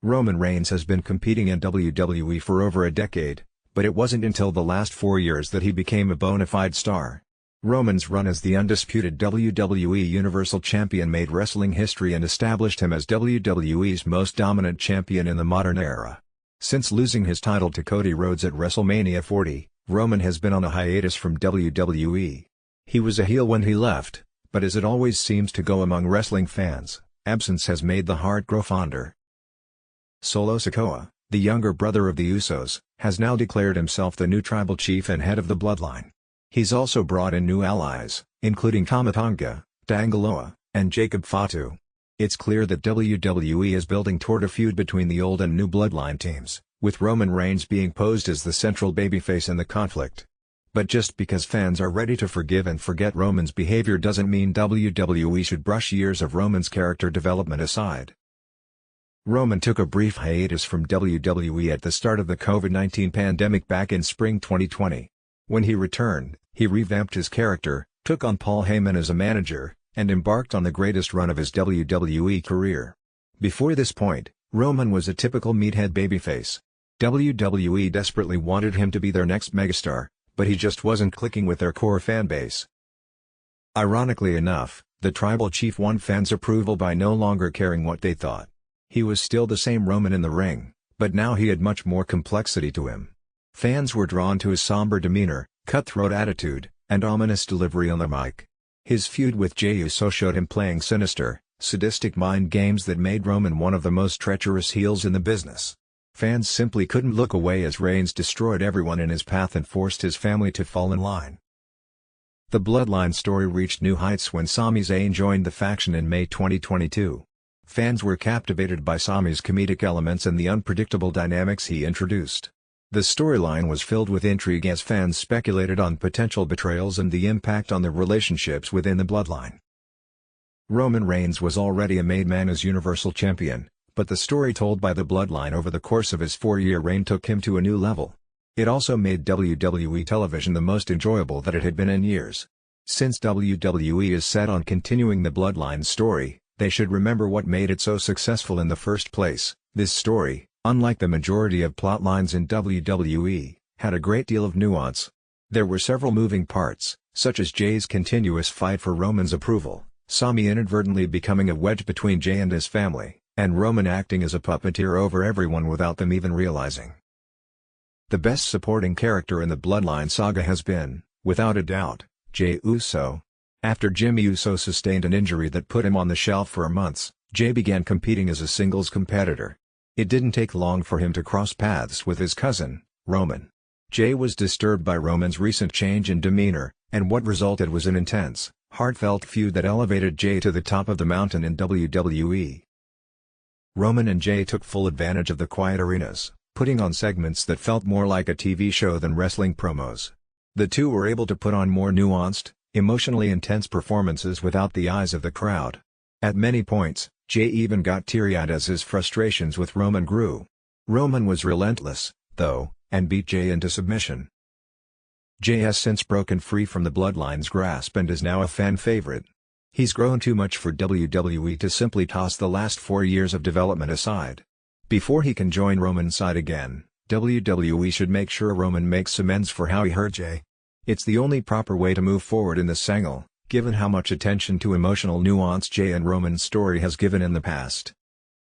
Roman Reigns has been competing in WWE for over a decade, but it wasn't until the last 4 years that he became a bona fide star. Roman's run as the undisputed WWE Universal Champion made wrestling history and established him as WWE's most dominant champion in the modern era. Since losing his title to Cody Rhodes at WrestleMania 40, Roman has been on a hiatus from WWE. He was a heel when he left, but as it always seems to go among wrestling fans, absence has made the heart grow fonder. Solo Sikoa, the younger brother of the Usos, has now declared himself the new tribal chief and head of the bloodline. He's also brought in new allies, including Tama Tonga, Tangaloa, and Jacob Fatu. It's clear that WWE is building toward a feud between the old and new bloodline teams, with Roman Reigns being posed as the central babyface in the conflict. But just because fans are ready to forgive and forget Roman's behavior doesn't mean WWE should brush years of Roman's character development aside. Roman took a brief hiatus from WWE at the start of the COVID-19 pandemic back in spring 2020. When he returned, he revamped his character, took on Paul Heyman as a manager, and embarked on the greatest run of his WWE career. Before this point, Roman was a typical meathead babyface. WWE desperately wanted him to be their next megastar, but he just wasn't clicking with their core fanbase. Ironically enough, the tribal chief won fans' approval by no longer caring what they thought. He was still the same Roman in the ring, but now he had much more complexity to him. Fans were drawn to his somber demeanor, cutthroat attitude, and ominous delivery on the mic. His feud with Jey Uso showed him playing sinister, sadistic mind games that made Roman one of the most treacherous heels in the business. Fans simply couldn't look away as Reigns destroyed everyone in his path and forced his family to fall in line. The Bloodline story reached new heights when Sami Zayn joined the faction in May 2022. Fans were captivated by Sami's comedic elements and the unpredictable dynamics he introduced. The storyline was filled with intrigue as fans speculated on potential betrayals and the impact on the relationships within the bloodline. Roman Reigns was already a made man as Universal Champion, but the story told by the bloodline over the course of his 4-year reign took him to a new level. It also made WWE television the most enjoyable that it had been in years. Since WWE is set on continuing the bloodline story, they should remember what made it so successful in the first place. This story, unlike the majority of plotlines in WWE, had a great deal of nuance. There were several moving parts, such as Jey's continuous fight for Roman's approval, Sami inadvertently becoming a wedge between Jey and his family, and Roman acting as a puppeteer over everyone without them even realizing. The best supporting character in the Bloodline saga has been, without a doubt, Jey Uso. After Jimmy Uso sustained an injury that put him on the shelf for months, Jey began competing as a singles competitor. It didn't take long for him to cross paths with his cousin, Roman. Jey was disturbed by Roman's recent change in demeanor, and what resulted was an intense, heartfelt feud that elevated Jey to the top of the mountain in WWE. Roman and Jey took full advantage of the quiet arenas, putting on segments that felt more like a TV show than wrestling promos. The two were able to put on more nuanced, emotionally intense performances without the eyes of the crowd. At many points, Jey even got teary-eyed as his frustrations with Roman grew. Roman was relentless, though, and beat Jey into submission. Jey has since broken free from the bloodline's grasp and is now a fan favorite. He's grown too much for WWE to simply toss the last 4 years of development aside. Before he can join Roman's side again, WWE should make sure Roman makes amends for how he hurt Jey. It's the only proper way to move forward in this angle, given how much attention to emotional nuance Jey and Roman's story has given in the past.